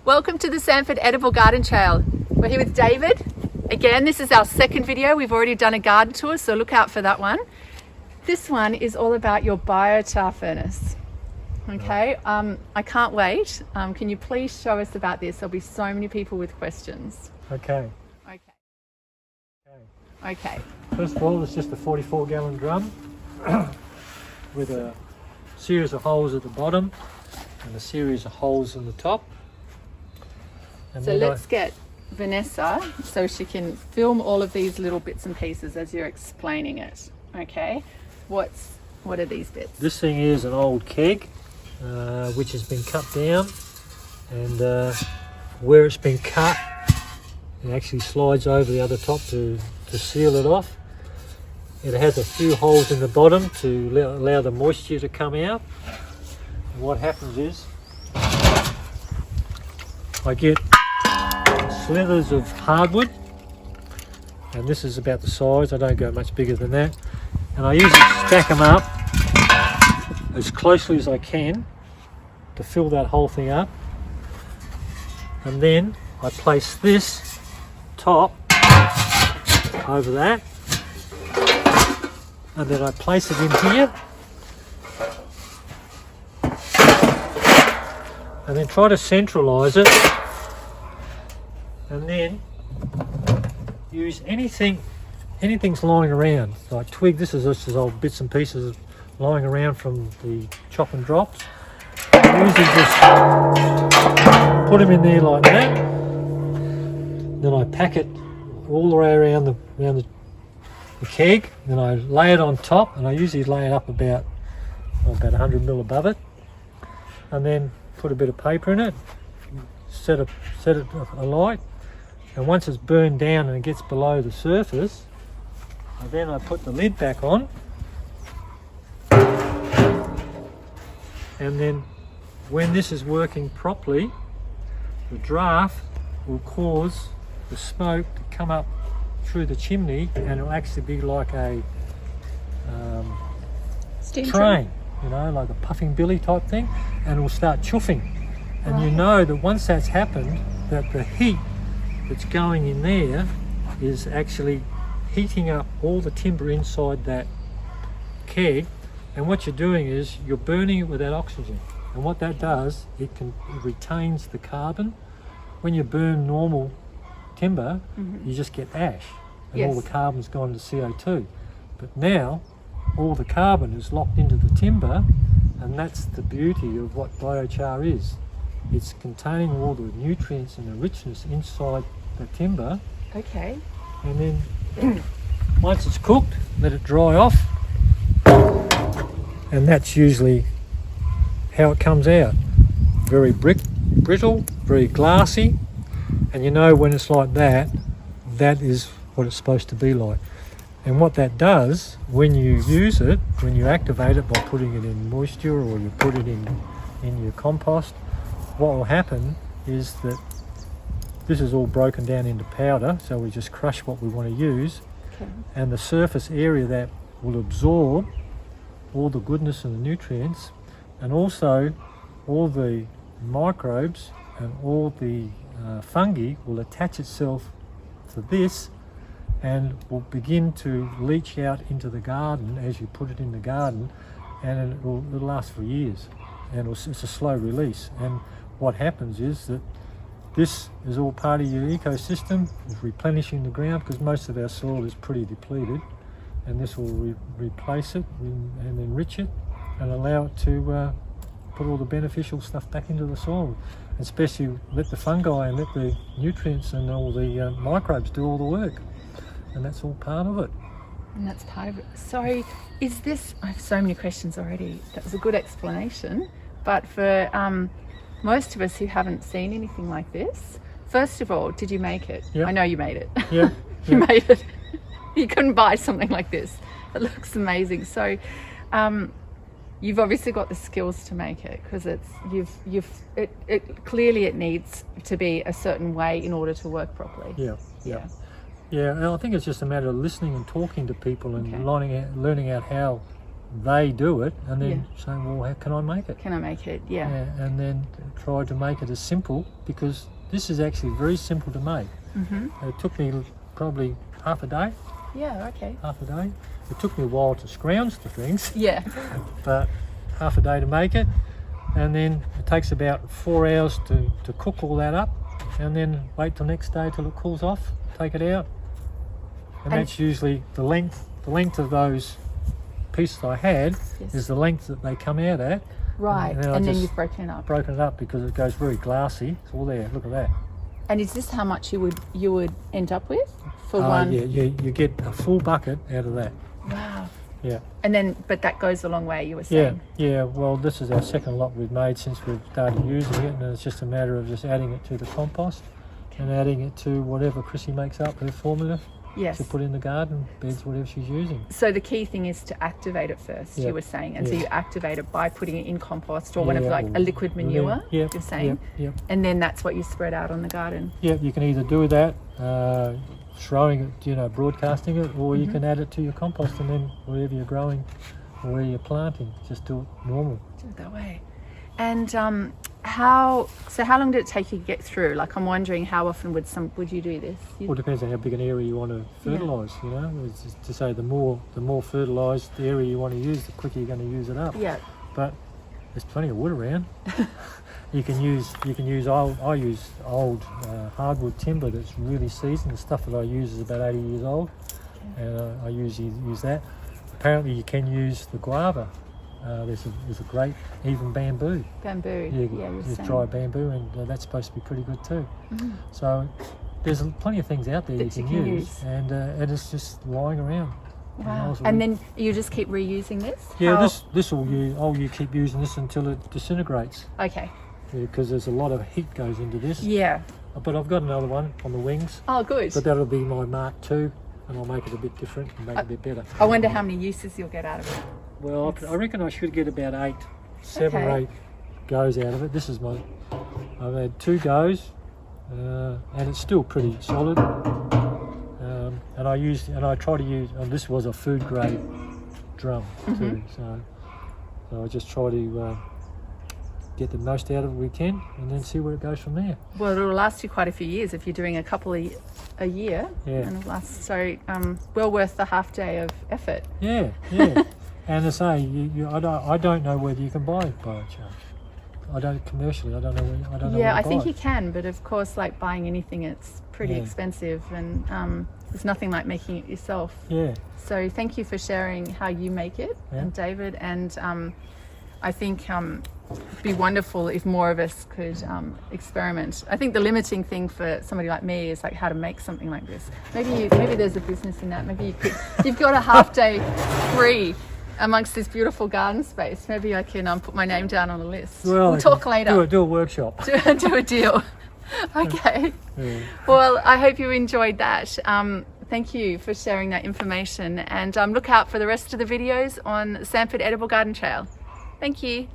Welcome to the Sanford Edible Garden Trail. We're here with David. Again, this is our second video. We've already done a garden tour, so look out for that one. This one is all about your biochar furnace. Okay, I can't wait. Can you please show us about this? There'll be so many people with questions. Okay. Okay. First of all, it's just a 44-gallon drum with a series of holes at the bottom and a series of holes in the top. And so let's get Vanessa so she can film all of these little bits and pieces as you're explaining it. Okay, what are these bits? This thing is an old keg which has been cut down, and where it's been cut it actually slides over the other top to seal it off. It has a few holes in the bottom to allow the moisture to come out. And what happens is I get slithers of hardwood, and this is about the size. I don't go much bigger than that, and I usually stack them up as closely as I can to fill that whole thing up, and then I place this top over that, and then I place it in here, and then try to centralise it, and then use anything's lying around, like twig. This is just old bits and pieces lying around from the chop and drops. I usually just put them in there like that. Then I pack it all the way around the keg. Then I lay it on top, and I usually lay it up about 100 mil above it, and then put a bit of paper in it, set it alight. And once it's burned down and it gets below the surface, then I put the lid back on, and then when this is working properly, the draft will cause the smoke to come up through the chimney, and it'll actually be like a Steam train, you know, like a puffing billy type thing, and it will start chuffing. And right. You know that once that's happened, that the heat that's going in there is actually heating up all the timber inside that keg, and what you're doing is you're burning it with that oxygen, and what that does, it retains the carbon. When you burn normal timber, you just get ash, and all the carbon's gone to CO2, but now all the carbon is locked into the timber, and that's the beauty of what biochar is. It's containing all the nutrients and the richness inside the timber. Okay. And then once it's cooked, let it dry off, and that's usually how it comes out. Very brittle, very glassy, and you know when it's like that, that is what it's supposed to be like. And what that does, when you use it, when you activate it by putting it in moisture, or you put it in your compost, what will happen is that this is all broken down into powder, so we just crush what we want to use, and the surface area that will absorb all the goodness and the nutrients, and also all the microbes and all the fungi will attach itself to this, and will begin to leach out into the garden as you put it in the garden, and it'll last for years, and it's a slow release. And what happens is that this is all part of your ecosystem, of replenishing the ground, because most of our soil is pretty depleted, and this will replace it and enrich it and allow it to put all the beneficial stuff back into the soil, especially let the fungi and let the nutrients and all the microbes do all the work, and that's all part of it. And that's part of it. So is this, I have so many questions already. That was a good explanation, but for most of us who haven't seen anything like this, first of all, did you make it? Yep. I know you made it. Yeah. You made it. You couldn't buy something like this. It looks amazing. So you've obviously got the skills to make it, because clearly it needs to be a certain way in order to work properly. Yeah, and I think it's just a matter of listening and talking to people, and learning out how they do it and then say, well, how can I make it? Can I make it? Yeah. And then try to make it as simple, because this is actually very simple to make. It took me probably half a day. Yeah, okay. Half a day. It took me a while to scrounge the things, Yeah. but half a day to make it, and then it takes about 4 hours to cook all that up, and then wait till next day till it cools off, take it out, and that's usually the length of those pieces I had is the length that they come out at. Right, and then you've broken it up. Broken it up because it goes very glassy. It's all there. Look at that. And is this how much you would end up with for one? Yeah, you get a full bucket out of that. Wow. Yeah. And then, but that goes a long way, you were saying. Yeah. Well, this is our second lot we've made since we've started using it, and it's just a matter of just adding it to the compost and adding it to whatever Chrissy makes up her formula to put in the garden beds, whatever she's using. So the key thing is to activate it first, you were saying, and so you activate it by putting it in compost or one of like a liquid manure. You're saying, and then that's what you spread out on the garden. Yeah, you can either do that, throwing it, broadcasting it, or you can add it to your compost, and then wherever you're growing or where you're planting, just do it normal. Do it that way. And how long did it take you to get through? Like, I'm wondering how often would you do this? Well, it depends on how big an area you want to fertilise. It's just to say the more fertilised the area you want to use, the quicker you're going to use it up. Yeah. But there's plenty of wood around. I use old hardwood timber that's really seasoned. The stuff that I use is about 80 years old, and I usually use that. Apparently, you can use the guava. There's a great even bamboo. There's dry bamboo, and that's supposed to be pretty good too. So there's plenty of things out there you can use, and it's just lying around. Wow. And then you just keep reusing this? Yeah, you keep using this until it disintegrates. Okay. Yeah, because there's a lot of heat goes into this. Yeah. But I've got another one on the wings. Oh, good. But that'll be my Mark II, and I'll make it a bit different and make it a bit better. I wonder how many uses you'll get out of it. Well, I reckon I should get about 7 or 8 goes out of it. I've had 2 goes, and it's still pretty solid. And I try to use, and this was a food grade drum too, so I just try to get the most out of it we can, and then see where it goes from there. Well, it'll last you quite a few years if you're doing a couple a year. Yeah. And it'll last, so well worth the half day of effort. Yeah. And to say, I don't know whether you can buy biochar. I don't commercially. I don't know where. I don't know. Yeah, I think you can, but of course, like buying anything, it's pretty expensive, and there's nothing like making it yourself. Yeah. So thank you for sharing how you make it, and David. And I think it'd be wonderful if more of us could experiment. I think the limiting thing for somebody like me is like how to make something like this. Maybe there's a business in that. Maybe you could. You've got a half day free amongst this beautiful garden space. Maybe I can put my name down on the list. Well, we'll talk later. Do a workshop. do a deal. Okay. Yeah. Well, I hope you enjoyed that. Thank you for sharing that information, and look out for the rest of the videos on Sanford Edible Garden Trail. Thank you.